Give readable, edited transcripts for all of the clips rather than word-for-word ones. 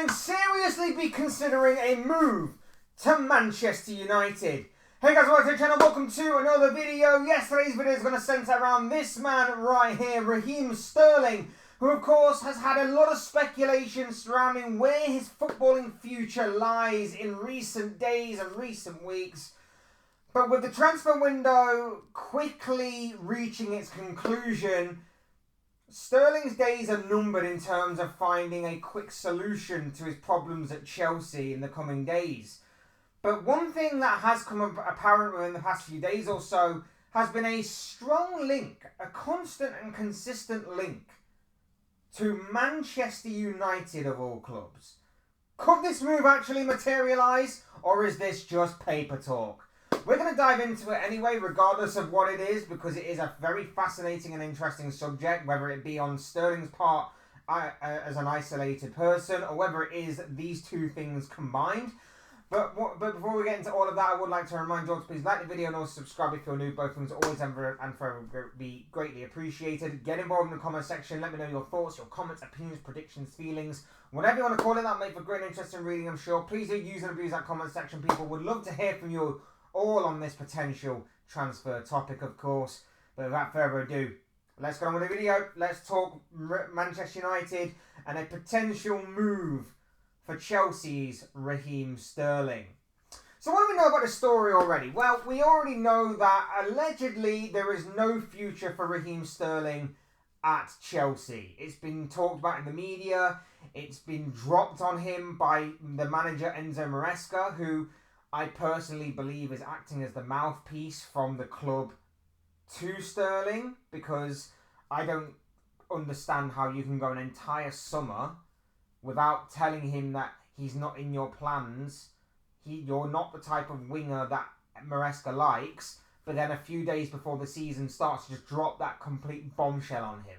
Sterling seriously be considering a move to Manchester United? Hey guys, welcome to the channel, welcome to another video. Today's video is going to centre around this man right here, Raheem Sterling, who of course has had a lot of speculation surrounding where his footballing future lies in recent days and recent weeks. But with the transfer window quickly reaching its conclusion, Sterling's days are numbered in terms of finding a quick solution to his problems at Chelsea in the coming days. But one thing that has come apparent within the past few days or so has been a strong link, a constant and consistent link to Manchester United of all clubs. Could this move actually materialise, or is this just paper talk? We're going to dive into it anyway, regardless of what it is, because it is a very fascinating and interesting subject, whether it be on Sterling's part as an isolated person, or whether it is these two things combined. But before we get into all of that, I would like to remind you all to please like the video and also subscribe if you're new. Both things always and forever be greatly appreciated. Get involved in the comment section. Let me know your thoughts, your comments, opinions, predictions, feelings, whatever you want to call it. That'll make for great and interesting reading, I'm sure. Please do use and abuse that comment section. People would love to hear from you all on this potential transfer topic, of course. But without further ado, let's get on with the video. Let's talk Manchester United and a potential move for Chelsea's Raheem Sterling. So what do we know about the story already? Well, we already know that allegedly there is no future for Raheem Sterling at Chelsea. It's been talked about in the media. It's been dropped on him by the manager Enzo Maresca, who I personally believe is acting as the mouthpiece from the club to Sterling, because I don't understand how you can go an entire summer without telling him that he's not in your plans. You're not the type of winger that Maresca likes, but then a few days before the season starts, just drop that complete bombshell on him.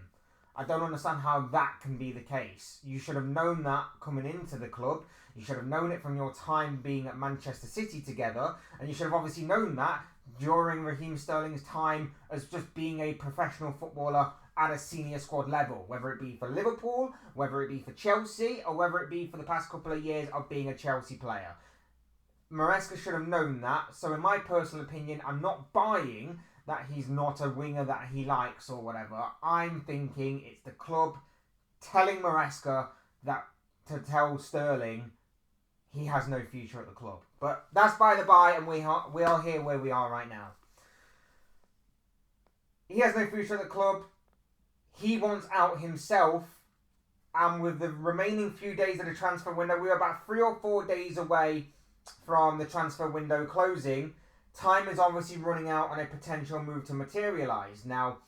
I don't understand how that can be the case. You should have known that coming into the club. You should have known it from your time being at Manchester City together. And you should have obviously known that during Raheem Sterling's time as just being a professional footballer at a senior squad level. Whether it be for Liverpool, whether it be for Chelsea, or whether it be for the past couple of years of being a Chelsea player. Maresca should have known that. So in my personal opinion, I'm not buying that he's not a winger that he likes or whatever. I'm thinking it's the club telling Maresca that to tell Sterling he has no future at the club. But that's by the by, and we are here where we are right now. He has no future at the club. He wants out himself. And with the remaining few days of the transfer window, we're about 3 or 4 days away from the transfer window closing. Time is obviously running out on a potential move to materialise. Now,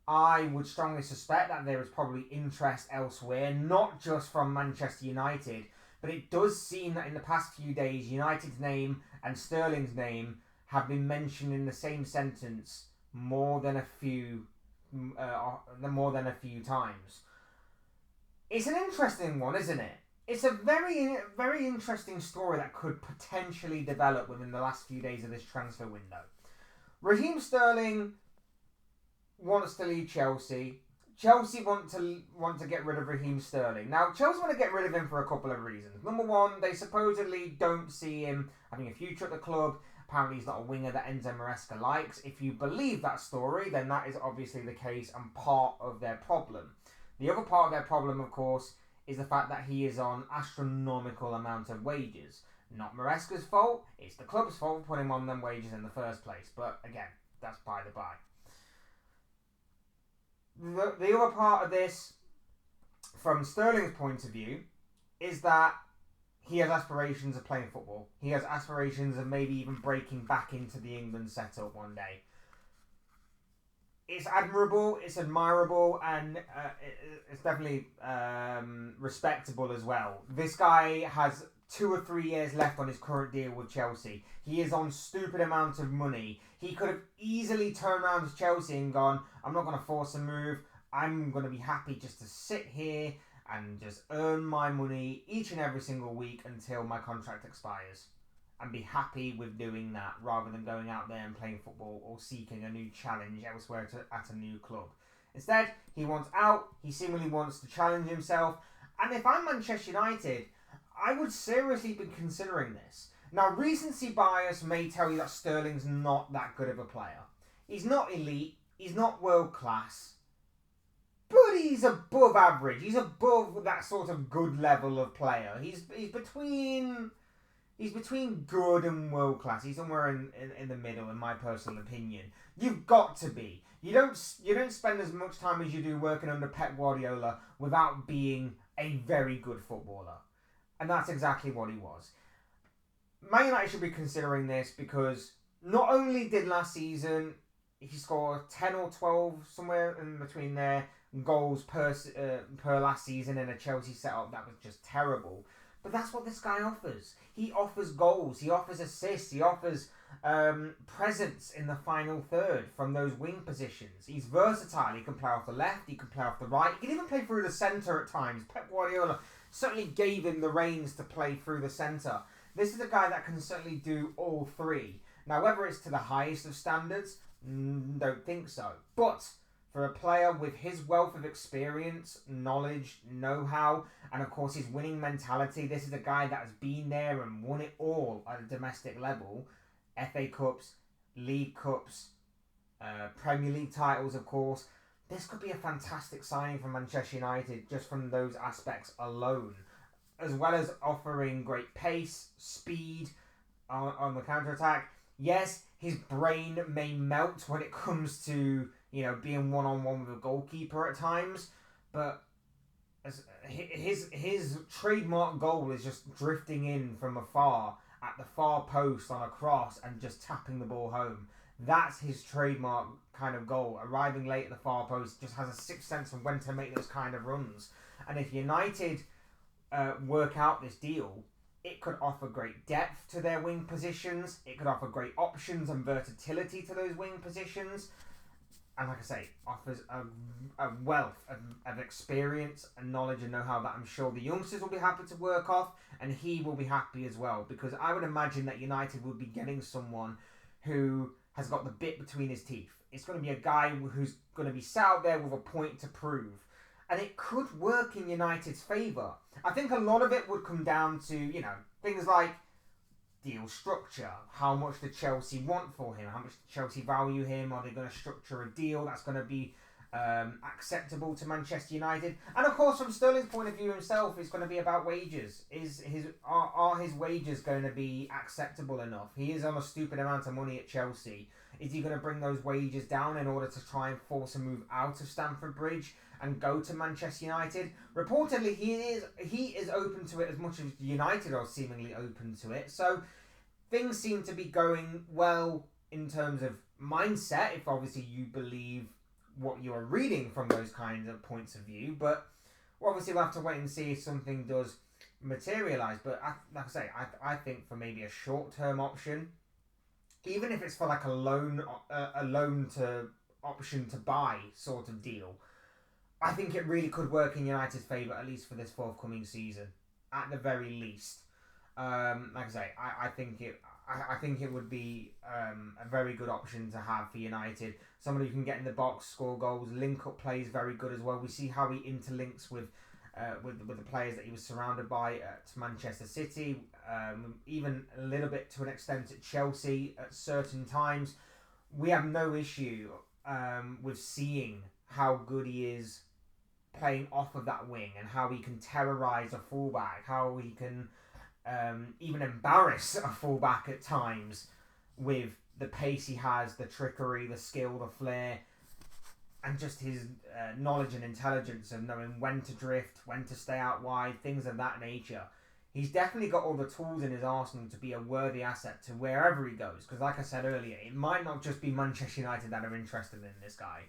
I would strongly suspect that there is probably interest elsewhere, not just from Manchester United, but it does seem that in the past few days, United's name and Sterling's name have been mentioned in the same sentence more than a few times. It's an interesting one, isn't it? It's a very, very interesting story that could potentially develop within the last few days of this transfer window. Raheem Sterling wants to leave Chelsea. Chelsea want to get rid of Raheem Sterling. Now, Chelsea want to get rid of him for a couple of reasons. Number one, they supposedly don't see him having a future at the club. Apparently, he's not a winger that Enzo Maresca likes. If you believe that story, then that is obviously the case and part of their problem. The other part of their problem, of course, is the fact that he is on astronomical amount of wages. Not Maresca's fault, it's the club's fault for putting him on them wages in the first place. But again, that's by the by. The other part of this, from Sterling's point of view, is that he has aspirations of playing football. He has aspirations of maybe even breaking back into the England setup one day. It's admirable, it's admirable, and it's definitely respectable as well. This guy has 2 or 3 years left on his current deal with Chelsea. He is on stupid amounts of money. He could have easily turned around to Chelsea and gone, I'm not going to force a move. I'm going to be happy just to sit here and just earn my money each and every single week until my contract expires. And be happy with doing that rather than going out there and playing football or seeking a new challenge elsewhere at a new club. Instead, he wants out. He seemingly wants to challenge himself. And if I'm Manchester United, I would seriously be considering this. Now, recency bias may tell you that Sterling's not that good of a player. He's not elite. He's not world class. But he's above average. He's above that sort of good level of player. He's between good and world class. He's somewhere in the middle, in my personal opinion. You've got to be. You don't spend as much time as you do working under Pep Guardiola without being a very good footballer. And that's exactly what he was. Man United should be considering this because not only did last season he score 10 or 12, somewhere in between there, goals per last season in a Chelsea setup that was just terrible. But that's what this guy offers. He offers goals. He offers assists. He offers presence in the final third from those wing positions. He's versatile. He can play off the left. He can play off the right. He can even play through the centre at times. Pep Guardiola certainly gave him the reins to play through the centre. This is a guy that can certainly do all three. Now, whether it's to the highest of standards, don't think so. But for a player with his wealth of experience, knowledge, know-how, and of course his winning mentality, this is a guy that has been there and won it all at a domestic level. FA Cups, League Cups, Premier League titles, of course. This could be a fantastic signing for Manchester United just from those aspects alone, as well as offering great pace, speed on the counter-attack. Yes, his brain may melt when it comes to being one-on-one with a goalkeeper at times, but his trademark goal is just drifting in from afar at the far post on a cross and just tapping the ball home. That's his trademark kind of goal. Arriving late at the far post, just has a sixth sense of when to make those kind of runs. And if United work out this deal, it could offer great depth to their wing positions. It could offer great options and versatility to those wing positions. And like I say, offers a wealth of experience and knowledge and know-how that I'm sure the youngsters will be happy to work off, and he will be happy as well, because I would imagine that United would be getting someone who has got the bit between his teeth. It's going to be a guy who's going to be sat out there with a point to prove. And it could work in United's favour. I think a lot of it would come down to, things like deal structure. How much do Chelsea want for him? How much do Chelsea value him? Are they going to structure a deal that's going to be acceptable to Manchester United? And of course, from Sterling's point of view himself, it's going to be about wages. Are his wages going to be acceptable enough? He is on a stupid amount of money at Chelsea. Is he going to bring those wages down in order to try and force a move out of Stamford Bridge and go to Manchester United? Reportedly, he is open to it as much as United are seemingly open to it. So things seem to be going well in terms of mindset, if obviously you believe what you're reading from those kinds of points of view. But obviously we'll have to wait and see if something does materialise. But like I say, I think for maybe a short-term option, even if it's for like a loan to option to buy sort of deal, I think it really could work in United's favour, at least for this forthcoming season, at the very least. Like I say, I think it would be a very good option to have for United. Somebody who can get in the box, score goals, link up plays very good as well. We see how he interlinks with the players that he was surrounded by at Manchester City, even a little bit to an extent at Chelsea at certain times. We have no issue with seeing how good he is playing off of that wing and how he can terrorise a fullback, how he can even embarrass a fullback at times with the pace he has, the trickery, the skill, the flair, and just his knowledge and intelligence of knowing when to drift, when to stay out wide, things of that nature. He's definitely got all the tools in his arsenal to be a worthy asset to wherever he goes. Because like I said earlier, it might not just be Manchester United that are interested in this guy,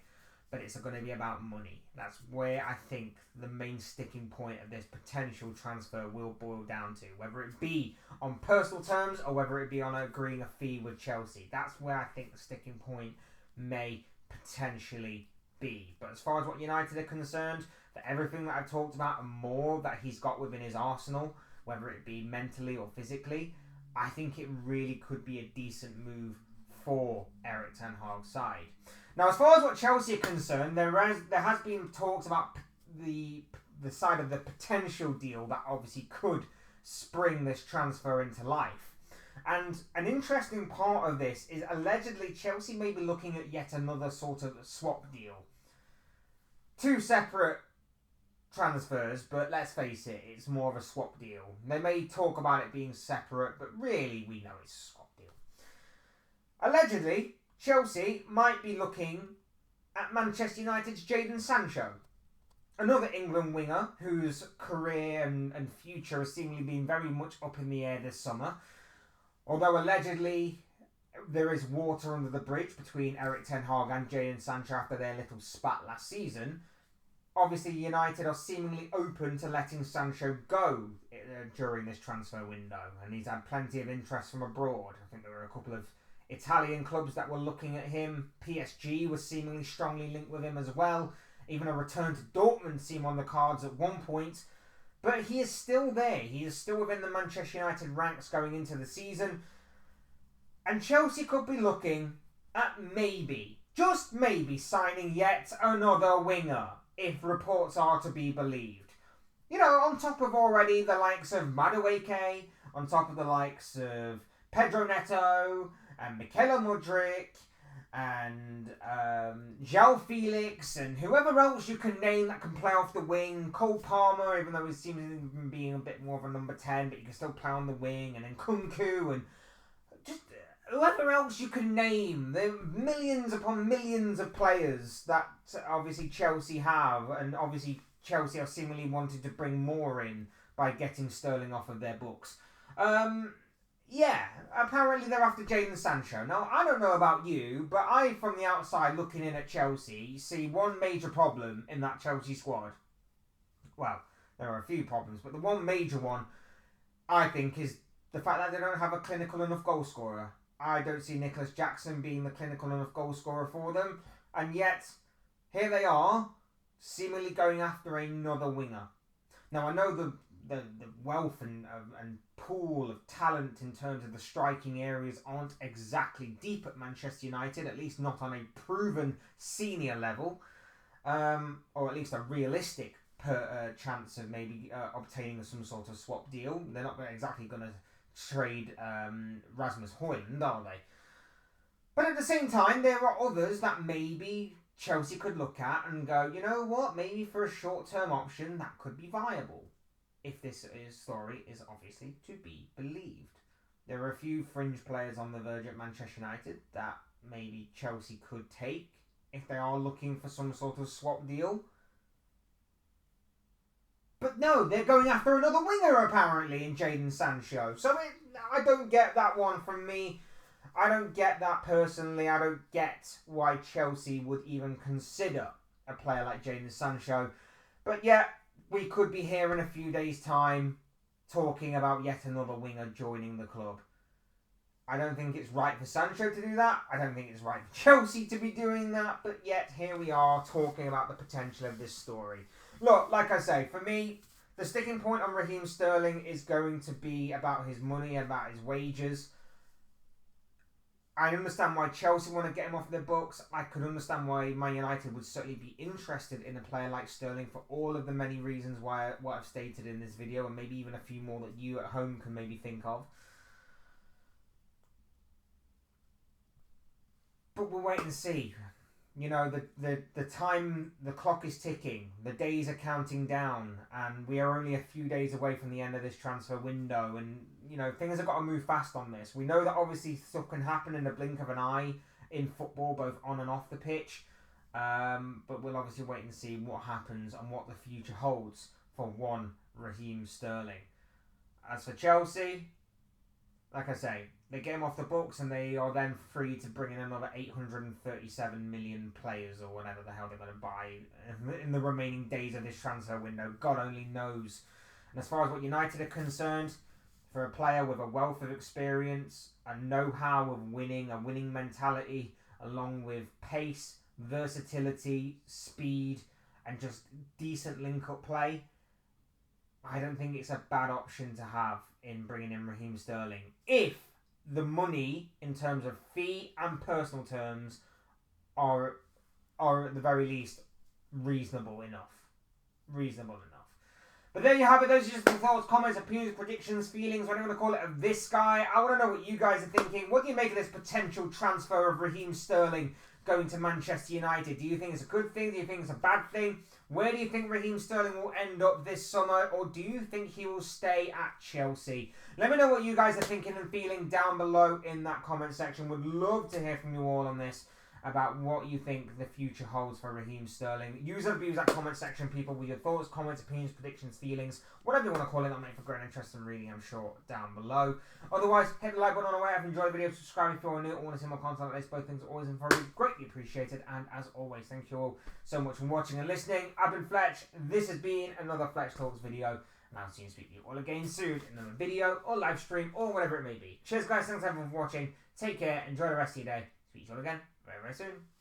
but it's going to be about money. That's where I think the main sticking point of this potential transfer will boil down to. Whether it be on personal terms or whether it be on agreeing a fee with Chelsea. That's where I think the sticking point may potentially be. But as far as what United are concerned, for everything that I've talked about and more that he's got within his arsenal, whether it be mentally or physically, I think it really could be a decent move for Erik ten Hag's side. Now, as far as what Chelsea are concerned, there has been talks about the side of the potential deal that obviously could spring this transfer into life. And an interesting part of this is allegedly Chelsea may be looking at yet another sort of swap deal. Two separate transfers, but let's face it, it's more of a swap deal. They may talk about it being separate, but really we know it's a swap deal. Allegedly, Chelsea might be looking at Manchester United's Jadon Sancho, another England winger whose career and future has seemingly been very much up in the air this summer. Although allegedly there is water under the bridge between Erik ten Hag and Jadon Sancho after their little spat last season, obviously United are seemingly open to letting Sancho go during this transfer window, and he's had plenty of interest from abroad. I think there were a couple of Italian clubs that were looking at him. PSG was seemingly strongly linked with him as well. Even a return to Dortmund seemed on the cards at one point. But he is still there. He is still within the Manchester United ranks going into the season. And Chelsea could be looking at maybe, just maybe, signing yet another winger, if reports are to be believed. You know, on top of already the likes of Madueke, on top of the likes of Pedro Neto, and Michaela Mudryk, and João Felix, and whoever else you can name that can play off the wing. Cole Palmer, even though he seems to be being a bit more of a number 10, but he can still play on the wing, and then Kunku, and just whoever else you can name. There are millions upon millions of players that obviously Chelsea have, and obviously Chelsea are seemingly wanting to bring more in by getting Sterling off of their books. Yeah, apparently they're after Jadon Sancho. Now, I don't know about you, but I, from the outside looking in at Chelsea, see one major problem in that Chelsea squad. Well, there are a few problems, but the one major one, I think, is the fact that they don't have a clinical enough goal scorer. I don't see Nicholas Jackson being the clinical enough goal scorer for them, and yet, here they are, seemingly going after another winger. Now, I know the wealth and pool of talent in terms of the striking areas aren't exactly deep at Manchester United, at least not on a proven senior level, or at least a realistic chance of maybe obtaining some sort of swap deal. They're not exactly going to trade Rasmus Højlund, are they? But at the same time, there are others that maybe Chelsea could look at and go, you know what, maybe for a short-term option that could be viable. If this story is obviously to be believed. There are a few fringe players on the verge at Manchester United that maybe Chelsea could take if they are looking for some sort of swap deal. But no, they're going after another winger apparently in Jadon Sancho. So I don't get that one from me. I don't get that personally. I don't get why Chelsea would even consider a player like Jadon Sancho. But yeah, we could be here in a few days' time talking about yet another winger joining the club. I don't think it's right for Sancho to do that. I don't think it's right for Chelsea to be doing that. But yet, here we are talking about the potential of this story. Look, like I say, for me, the sticking point on Raheem Sterling is going to be about his money, about his wages. I understand why Chelsea want to get him off their books. I could understand why Man United would certainly be interested in a player like Sterling for all of the many reasons why what I've stated in this video, and maybe even a few more that you at home can maybe think of. But we'll wait and see. You know, the time, the clock is ticking, the days are counting down, and we are only a few days away from the end of this transfer window, and, you know, things have got to move fast on this. We know that obviously stuff can happen in the blink of an eye in football, both on and off the pitch, but we'll obviously wait and see what happens and what the future holds for one Raheem Sterling. As for Chelsea, like I say, they get him off the books and they are then free to bring in another 837 million players or whatever the hell they're going to buy in the remaining days of this transfer window. God only knows. And as far as what United are concerned, for a player with a wealth of experience, a know-how of winning, a winning mentality, along with pace, versatility, speed, and just decent link-up play, I don't think it's a bad option to have in bringing in Raheem Sterling. If the money, in terms of fee and personal terms, are at the very least reasonable enough. But there you have it. Those are just the thoughts, comments, opinions, predictions, feelings, whatever you want to call it, of this guy. I want to know what you guys are thinking. What do you make of this potential transfer of Raheem Sterling going to Manchester United? Do you think it's a good thing? Do you think it's a bad thing? Where do you think Raheem Sterling will end up this summer? Or do you think he will stay at Chelsea? Let me know what you guys are thinking and feeling down below in that comment section. Would love to hear from you all on this, about what you think the future holds for Raheem Sterling. Use and abuse that comment section, people, with your thoughts, comments, opinions, predictions, feelings, whatever you want to call it. That'll make for great interest and reading, I'm sure, down below. Otherwise, hit the like button on the way. If you enjoyed the video, subscribe if you're new or want to see more content like this. Both things are always and very greatly appreciated. And as always, thank you all so much for watching and listening. I've been Fletch. This has been another Fletch Talks video. And I'll see you and speak to you all again soon in another video or live stream or whatever it may be. Cheers, guys. Thanks everyone for watching. Take care. Enjoy the rest of your day. Speak to you all again very, very soon.